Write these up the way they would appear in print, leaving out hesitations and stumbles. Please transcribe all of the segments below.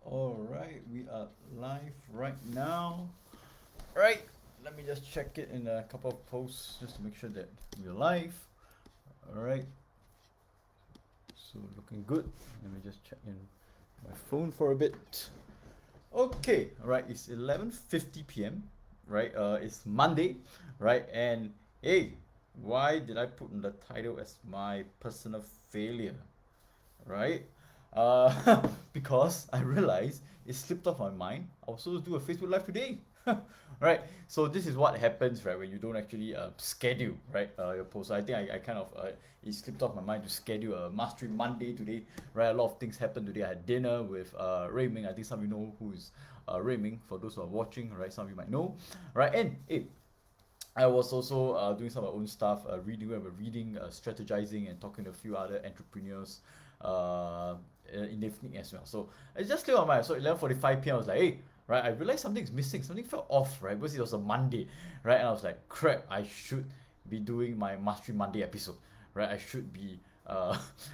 All right, we are live right now. Right, let me just check it in a couple of posts just to make sure that we're live. All right, so looking good. Let me just check in my phone for a bit. Okay, all right, it's 11:50 p.m. Right, it's Monday, right, and hey, why did I put in the title as my personal failure? Right? Because I realized it slipped off my mind. I was supposed to do a Facebook Live today. Right? So this is what happens, right, when you don't actually schedule, right, your post. So I think I kind of, it slipped off my mind to schedule a Mastery Monday today, right? A lot of things happened today. I had dinner with Rui Ming. I think some of you know who is Rui Ming, for those who are watching, right? Some of you might know, right? And hey, I was also doing some of my own stuff, reading, strategizing, and talking to a few other entrepreneurs in the evening as well. So it just cleared my mind. So 11:45 p.m. I was like, hey, right, I realized something's missing. Something felt off, right? Because it was a Monday, right? And I was like, crap, I should be doing my Mastery Monday episode, right? I should be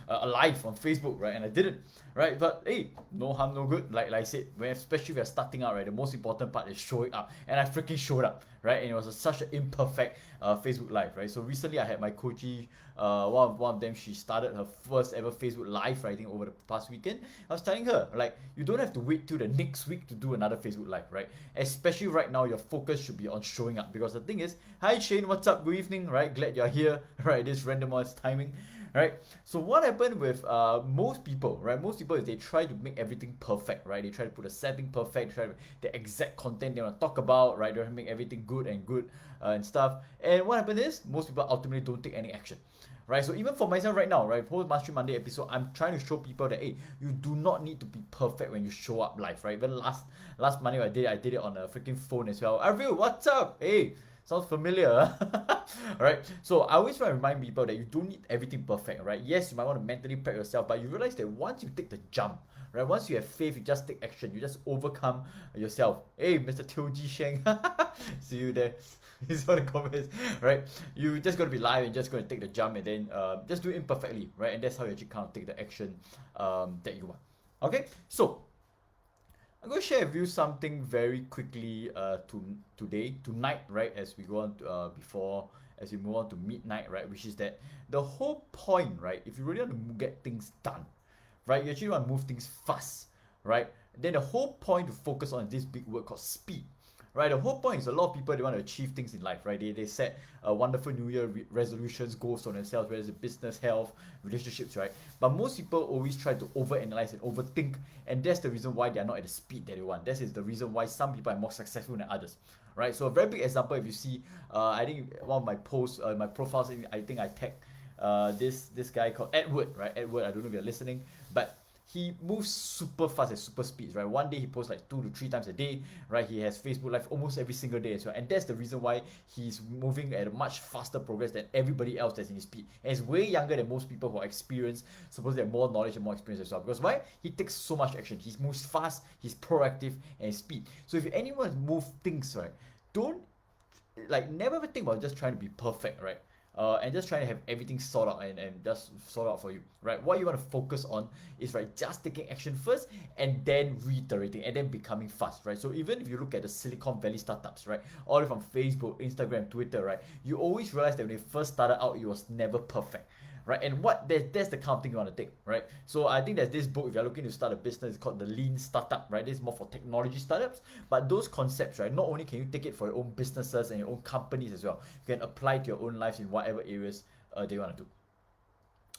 alive on Facebook, right? And I didn't, right? But hey, no harm, no good. Like I said, when especially if you're starting out, right, the most important part is showing up, and I freaking showed up, right? And it was such an imperfect Facebook Live, right? So recently I had my coachee, one of them, she started her first ever Facebook Live, right, I think over the past weekend. I was telling her, like, you don't have to wait till the next week to do another Facebook Live, right? Especially right now, your focus should be on showing up, because the thing is, hi Shane, what's up? Good evening, right? Glad you're here, right? This randomized timing, right? So what happened with most people, right? Most people is they try to make everything perfect, right? They try to put a setting perfect, try to the exact content they want to talk about, right? They want to make everything good and stuff. And what happened is most people ultimately don't take any action, right? So even for myself right now, right, post Mastery Monday episode, I'm trying to show people that hey, you do not need to be perfect when you show up live, right? Even last Monday I did it on a freaking phone as well. Arvil, what's up? Hey, sounds familiar. Alright, so I always want to remind people that you don't need everything perfect, right? Yes, you might want to mentally prep yourself, but you realize that once you take the jump, right? Once you have faith, you just take action, you just overcome yourself. Hey, Mr. Teo Ji Sheng, see you there. He's on the comments, right? You just gotta be live and just gonna take the jump and then just do it imperfectly, right? And that's how you actually kind of take the action that you want. Okay, so I'm going to share with you something very quickly tonight, right? As we go on to, as we move on to midnight, right? Which is that the whole point, right? If you really want to get things done, right? You actually want to move things fast, right? Then the whole point to focus on this big word called speed, right? The whole point is a lot of people they want to achieve things in life, right? They set wonderful New Year resolutions, goals for themselves, whether it's business, health, relationships, right? But most people always try to overanalyze and overthink, and that's the reason why they are not at the speed that they want. That is the reason why some people are more successful than others, right? So a very big example, if you see, I think one of my posts, my profiles, I think I tagged this guy called Edward, right? Edward, I don't know if you're listening, but he moves super fast at super speeds, right? One day he posts like 2 to 3 times a day, right? He has Facebook Live almost every single day as well, and that's the reason why he's moving at a much faster progress than everybody else that's in his speed. And he's way younger than most people who are experienced, supposed to have more knowledge and more experience as well. Because why? He takes so much action. He moves fast, he's proactive, and speed. So if anyone move things, right, don't like never ever think about just trying to be perfect, right? And just trying to have everything sorted out and just sort out for you, right? What you want to focus on is right, just taking action first and then reiterating and then becoming fast, right? So even if you look at the Silicon Valley startups, right, all from Facebook, Instagram, Twitter, right, you always realize that when they first started out, it was never perfect, right? And that's the kind of thing you want to take, right? So I think there's this book, if you're looking to start a business, it's called The Lean Startup, right? This is more for technology startups, but those concepts, right, not only can you take it for your own businesses and your own companies as well, you can apply it to your own lives in whatever areas they want to do.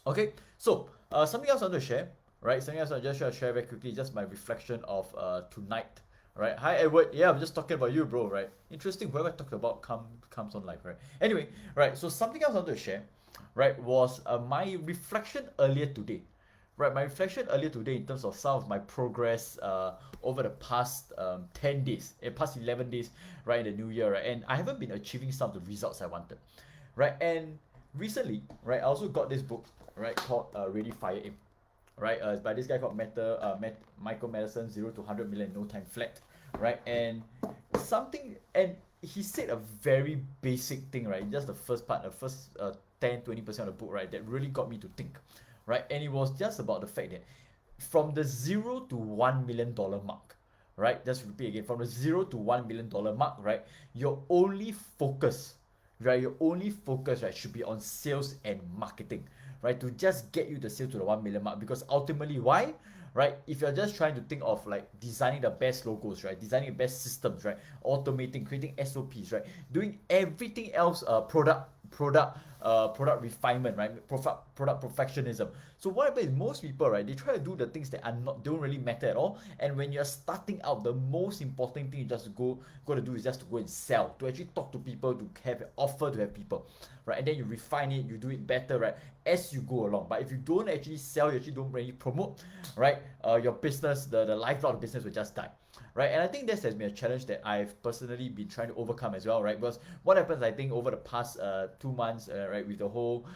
Okay, so something else I want to share, right? Something else I just want to share very quickly, just my reflection of tonight, right? Hi Edward, yeah, I'm just talking about you, bro, right? Interesting, whoever I talked about comes on live, right? Anyway, right, so something else I want to share, right, was my reflection earlier today, right? My reflection earlier today in terms of some of my progress over the past 10 days, past 11 days, right, in the new year, right? And I haven't been achieving some of the results I wanted, right? And recently, right, I also got this book, right, called Ready Fire Aim, right? It's by this guy called Michael Madison, 0 to 100 million no time flat, right? And and he said a very basic thing, right? Just the first part, the first 10 20% of the book, right, that really got me to think, right? And it was just about the fact that from the $0 to $1 million mark, right? Just repeat again, from the $0 to $1 million mark, right? Your only focus, right? Your only focus, right, should be on sales and marketing, right? To just get you the sale to the 1 million mark. Because ultimately, why? Right? If you're just trying to think of like designing the best logos, right? Designing the best systems, right? Automating, creating SOPs, right? Doing everything else, product refinement, right? Product perfectionism. So what happens is most people, right, they try to do the things that are not don't really matter at all. And when you're starting out, the most important thing you just go to do is just to go and sell, to actually talk to people, to have an offer to have people, right? And then you refine it, you do it better, right, as you go along. But if you don't actually sell, you actually don't really promote, right, your business, the lifeblood of the business will just die, right? And I think this has been a challenge that I've personally been trying to overcome as well, right? Because what happens, I think, over the past 2 months, right, with the whole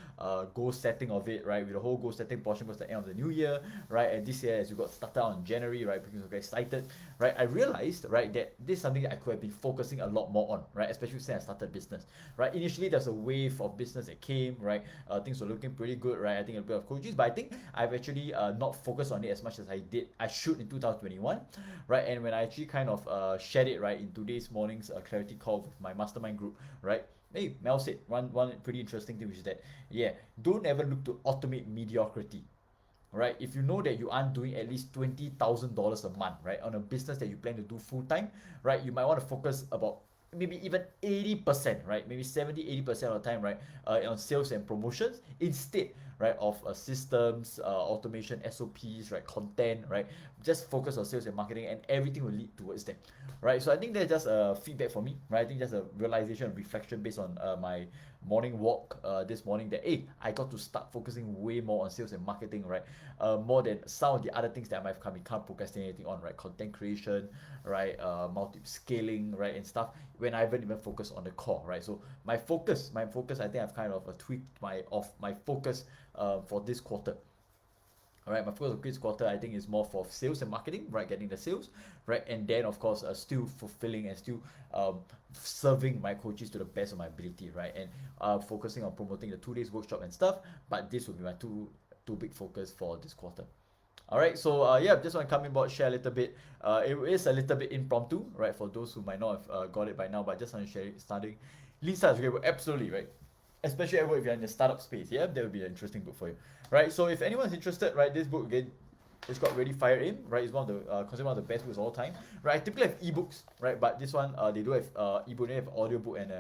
goal setting of it, right, with the whole goal setting portion was the end of the new year, right, and this year as we got started on January, right, because we got excited, right, I realized, right, that this is something that I could have been focusing a lot more on, right, especially since I started business, right. Initially, there's a wave of business that came, right, things were looking pretty good, right, I think a bit of coaches, but I think I've actually not focused on it as much as I should in 2021, right, and when I actually kind of shared it, right, in today's morning's clarity call with my mastermind group, right. Hey, Mel said one pretty interesting thing, which is that, yeah, don't ever look to automate mediocrity, right? If you know that you aren't doing at least $20,000 a month, right, on a business that you plan to do full time, right, you might want to focus about maybe even 80%, right, maybe 70-80% of the time, right, on sales and promotions instead, right, of systems, automation, SOPs, right, content, right. Just focus on sales and marketing, and everything will lead towards that, right. So I think that's just a feedback for me, right. I think that's a realization and reflection based on my morning walk this morning, that hey, I got to start focusing way more on sales and marketing, right, more than some of the other things that I might have become procrastinating on, right, content creation, right, multi scaling, right, and stuff, when I haven't even focused on the core, right. So my focus, I think I've kind of tweaked my focus for this quarter. All right, my focus of this quarter, I think, is more for sales and marketing, right? Getting the sales, right? And then, of course, still fulfilling and still serving my coaches to the best of my ability, right? And focusing on promoting the 2 days workshop and stuff. But this will be my two big focus for this quarter. All right, so yeah, just want to come in board, share a little bit. It is a little bit impromptu, right? For those who might not have got it by now, but just want to share it. Starting, Lisa is great book, absolutely, right? Especially if you're in the startup space, yeah, that would be an interesting book for you, right? So if anyone's interested, right, this book again, it's got Ready Fire Aim, right? It's one of the considered one of the best books of all time, right? I typically have ebooks, right? But this one, they do have ebook, they have audiobook and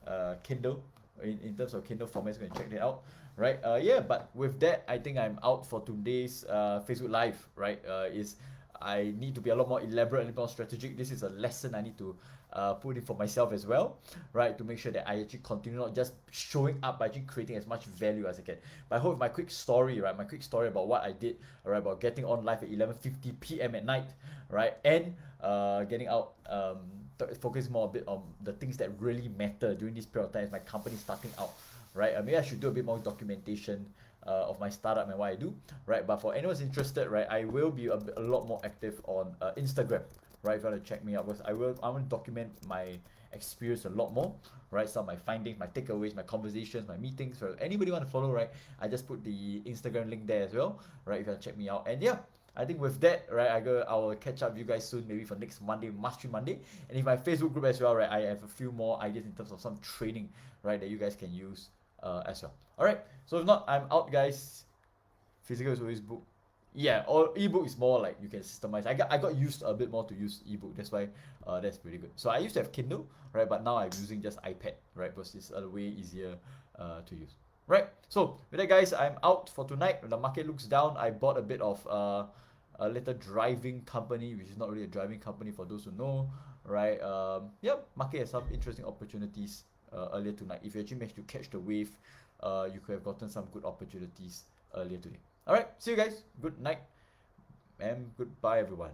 a Kindle. In terms of Kindle formats, you can check that out, right? Yeah, but with that, I think I'm out for today's Facebook Live, right? Is I need to be a lot more elaborate, a little more strategic. This is a lesson I need to put in for myself as well, right? To make sure that I actually continue not just showing up, but actually creating as much value as I can. But I hope my quick story, right? My quick story about what I did, right? About getting on live at 11:50 p.m. at night, right? And getting out, focus more a bit on the things that really matter during this period of time as my company starting out, right? Maybe I should do a bit more documentation of my startup and what I do, right? But for anyone's interested, right, I will be a lot more active on Instagram, right? If you want to check me out, because I want to document my experience a lot more, right? Some of my findings, my takeaways, my conversations, my meetings. So anybody want to follow, right? I just put the Instagram link there as well, right? If you want to check me out, and yeah. I think with that, right, I will catch up with you guys soon, maybe for next Monday, Mastery Monday. And in my Facebook group as well, right, I have a few more ideas in terms of some training, right, that you guys can use as well. All right, so if not, I'm out, guys. Physical is always book. Yeah, or ebook is more like you can systemize. I got used a bit more to use ebook. That's why that's pretty good. So I used to have Kindle, right, but now I'm using just iPad, right, because it's way easier to use. Right. So with that, guys, I'm out for tonight. When the market looks down, I bought a bit of a little driving company, which is not really a driving company for those who know, right? Yeah, market has some interesting opportunities earlier tonight. If you actually managed to catch the wave, you could have gotten some good opportunities earlier today. All right, see you guys. Good night and goodbye, everyone.